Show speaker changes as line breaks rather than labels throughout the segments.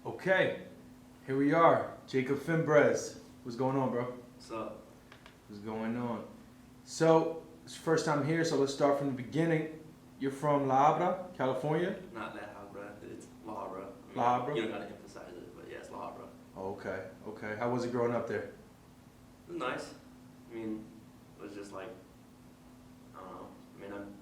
Okay, here we are. Jacob Fimbres. What's going on, bro?
What's up?
What's going on? So, it's your first time here, so let's start from the beginning. You're from La Habra, California?
Not that Habra, it's La Habra.
La Habra?
You don't gotta emphasize it, but yeah, it's La Habra.
Okay. How was it growing up there?
It was nice. I mean, it was just like, I don't know. I mean, I'm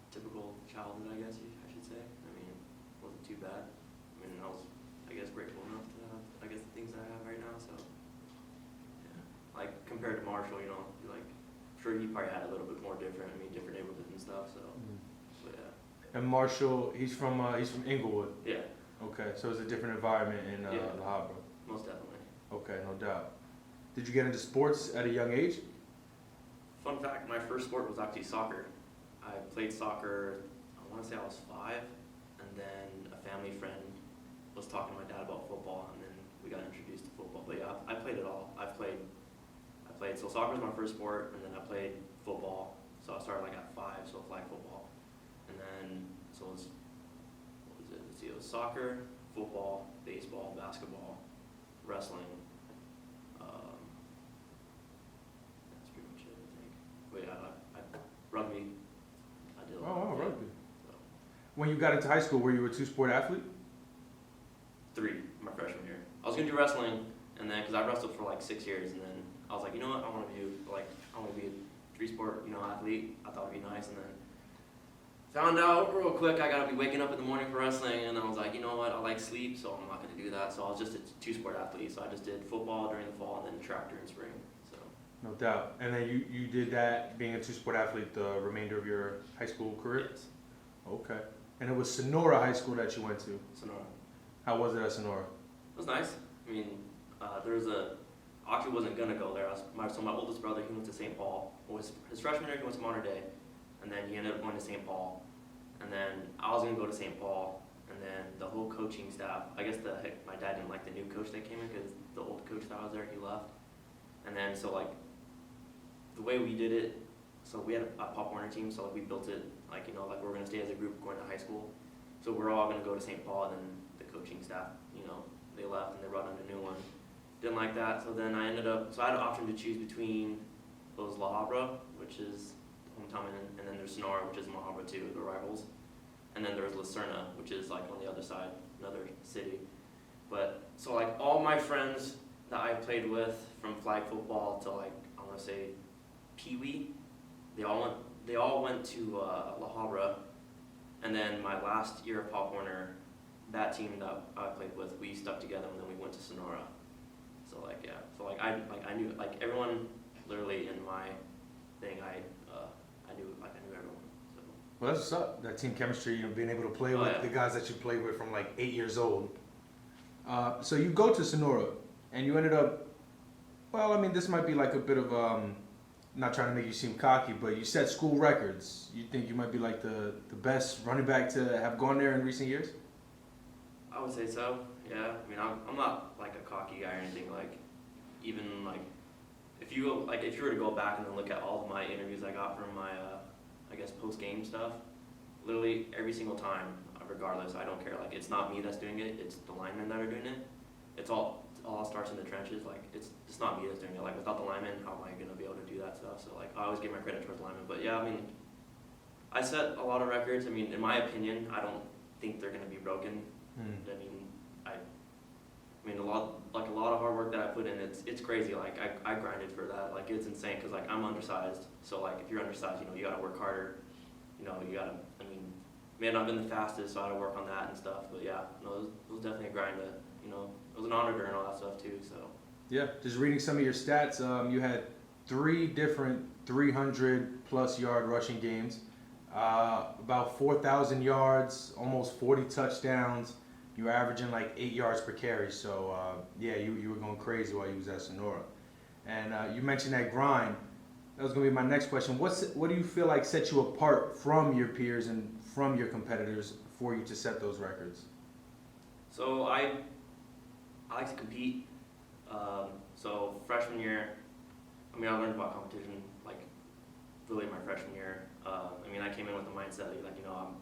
typical childhood, I guess I should say. I mean, it wasn't too bad. I mean, I was, I guess, grateful enough to have, I guess, the things that I have right now, so. Yeah. Like, compared to Marshall, you know, like, I'm sure he probably had a little bit more different, I mean, different neighborhoods and stuff, so. But yeah.
And Marshall, he's from Inglewood.
Yeah.
Okay, so it's a different environment in
Yeah.
La Habra.
Most definitely.
Okay, no doubt. Did you get into sports at a young age?
Fun fact, my first sport was actually soccer. I played soccer, I want to say I was 5, and then a family friend was talking to my dad about football, and then we got introduced to football. But yeah, I played it all. I played, so soccer was my first sport, and then I played football. So I started like at 5, so flag football. And then, so it was, what was it? Let's see, it was soccer, football, baseball, basketball, wrestling. That's pretty much it, I think. But yeah, rugby, I did a lot.
Oh, wow,
Yeah.
rugby.
So,
When you got into high school, were you a two-sport athlete?
3, my freshman year. I was gonna do wrestling, and then, cause I wrestled for like 6 years, and then I was like, you know what, I wanna be a 3-sport, athlete. I thought it'd be nice, and then found out real quick I gotta be waking up in the morning for wrestling, and I was like, you know what, I like sleep, so I'm not gonna do that. So I was just a 2-sport athlete, so I just did football during the fall, and then track during spring, so.
No doubt. And then you did that, being a two-sport athlete, the remainder of your high school career?
Yes,
Okay. And it was Sonora High School that you went to.
Sonora.
How was it at Sonora?
It was nice. I mean, I actually wasn't gonna go there. So my oldest brother, he went to St. Paul. His freshman year, he went to Modern Day, and then he ended up going to St. Paul. And then I was gonna go to St. Paul, and then the whole coaching staff, I guess my dad didn't like the new coach that came in because the old coach that was there, he left. And then so like, the way we did it, so we had a Pop Warner team, so like we built it like, like we're gonna stay as a group going to high school. So we're all gonna go to St. Paul, and then the coaching staff, they left and they brought in a new one. Didn't like that, so then I had an option to choose between those La Habra, which is hometown, and then there's Sonora, which is La Habra too, the rivals. And then there's La Serna, which is like on the other side, another city. But, so like all my friends that I played with from flag football to like, I wanna say Pee Wee, they all went to La Habra. And then my last year of Pop Warner, that team that I played with, we stuck together, and then we went to Sonora. So like, yeah, so like I knew like everyone literally in my thing. I knew everyone. So.
Well, that's what's up. That team chemistry, being able to play with the guys that you played with from like 8 years old. So you go to Sonora, and you ended up. Well, I mean, this might be like a bit of not trying to make you seem cocky, but you set school records. You think you might be like the best running back to have gone there in recent years?
I would say so. Yeah. I mean, I'm not like a cocky guy or anything. Like, even like, if you were to go back and then look at all of my interviews I got from my, I guess post game stuff, literally every single time, regardless, I don't care. Like, it's not me that's doing it. It's the linemen that are doing it. It all starts in the trenches. Like, it's not me that's doing it. Like, without the linemen, how am I gonna be able to do that stuff? So like, I always give my credit towards the linemen. But yeah, I mean, I set a lot of records. I mean, in my opinion, I don't think they're gonna be broken. I mean, a lot of hard work that I put in, it's crazy. Like, I grinded for that. Like, it's insane because like I'm undersized. So like, if you're undersized, you gotta work harder. You gotta. I mean, may not have been the fastest, so I had to work on that and stuff. But yeah, no, it was definitely a grind. It was an honor during all that stuff too. So.
Yeah, just reading some of your stats, you had 3 different 300-plus yard rushing games, about 4,000 yards, almost 40 touchdowns. You were averaging like 8 yards per carry, so yeah, you were going crazy while you was at Sonora. And you mentioned that grind. That was going to be my next question. What do you feel like sets you apart from your peers and from your competitors for you to set those records?
So I like to compete. So freshman year, I mean, I learned about competition like really my freshman year. I mean, I came in with the mindset like, I'm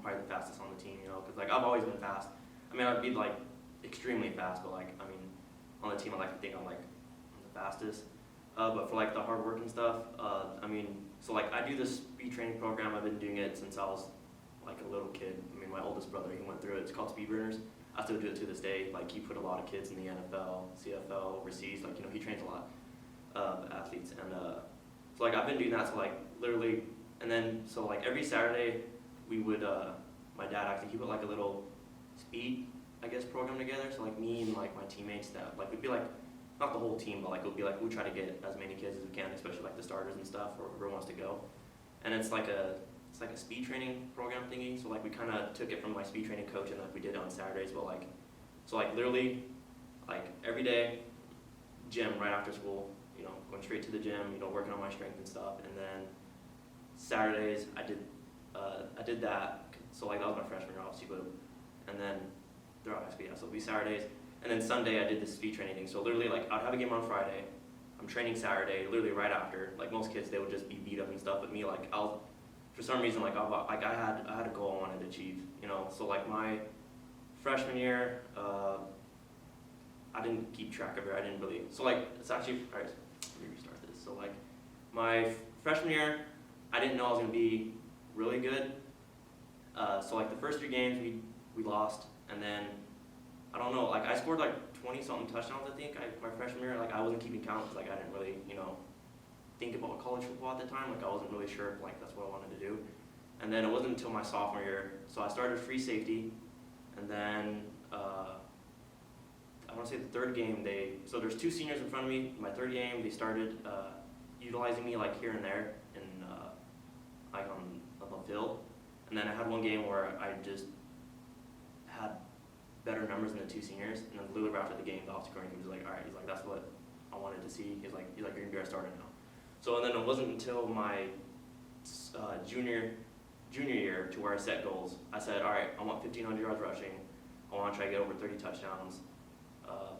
probably the fastest on the team, because like I've always been fast. I mean, I'd be like extremely fast, but like, I mean, on the team, I like to think I'm like the fastest. But for like the hard work and stuff, I mean, so like I do this speed training program. I've been doing it since I was like a little kid. I mean, my oldest brother, he went through it. It's called Fimbres. I still do it to this day. Like he put a lot of kids in the NFL, CFL, overseas. Like, you know, he trains a lot of athletes, and so like I've been doing that. So like literally, and then so like every Saturday, we would my dad actually, he put like a little speed, I guess, program together. So like me and like my teammates, that like we'd be like, not the whole team, but like it would be like we try to get as many kids as we can, especially like the starters and stuff, or whoever wants to go. And it's like a speed training program thingy. So like we kind of took it from my speed training coach, and like we did it on Saturdays. But like, so like literally, like every day, gym right after school. You know, going straight to the gym. You know, working on my strength and stuff. And then Saturdays I did that. So like that was my freshman year, obviously, but and then throughout high school, yeah. So it'd be Saturdays. And then Sunday I did this speed training thing. So literally, like I'd have a game on Friday, I'm training Saturday, literally right after. Like most kids, they would just be beat up and stuff. But me, like for some reason, like I had a goal I wanted to achieve. You know, so like my freshman year, I didn't keep track of it. I didn't really. So like it's actually, all right. Let me restart this. So like my freshman year, I didn't know I was gonna be really good. So like the first 3 games we lost, and then I don't know, like I scored like 20 something touchdowns, I think, my freshman year. Like I wasn't keeping count because like I didn't really, you know, think about college football at the time. Like I wasn't really sure if like that's what I wanted to do. And then it wasn't until my sophomore year, so I started free safety, and then I want to say the 3rd game so there's 2 seniors in front of me. My 3rd game they started utilizing me like here and there in like on the field. And then I had one game where I just had better numbers than the 2 seniors. And then literally after the game, the offensive coordinator was like, all right, he's like, that's what I wanted to see. He's like, you're going to be our starter now. So and then it wasn't until my junior year to where I set goals. I said, all right, I want 1,500 yards rushing. I want to try to get over 30 touchdowns.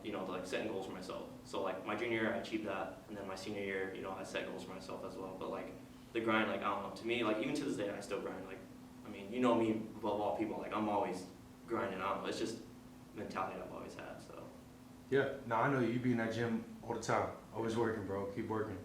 You know, like setting goals for myself. So like my junior year, I achieved that. And then my senior year, you know, I set goals for myself as well. But like the grind, like I don't know, to me, like even to this day, I still grind. Like, I mean, you know me above all people, like I'm always grinding. I don't know, it's just mentality I've always had, so.
Yeah, no, I know you be in that gym all the time. Always working, bro. Keep working.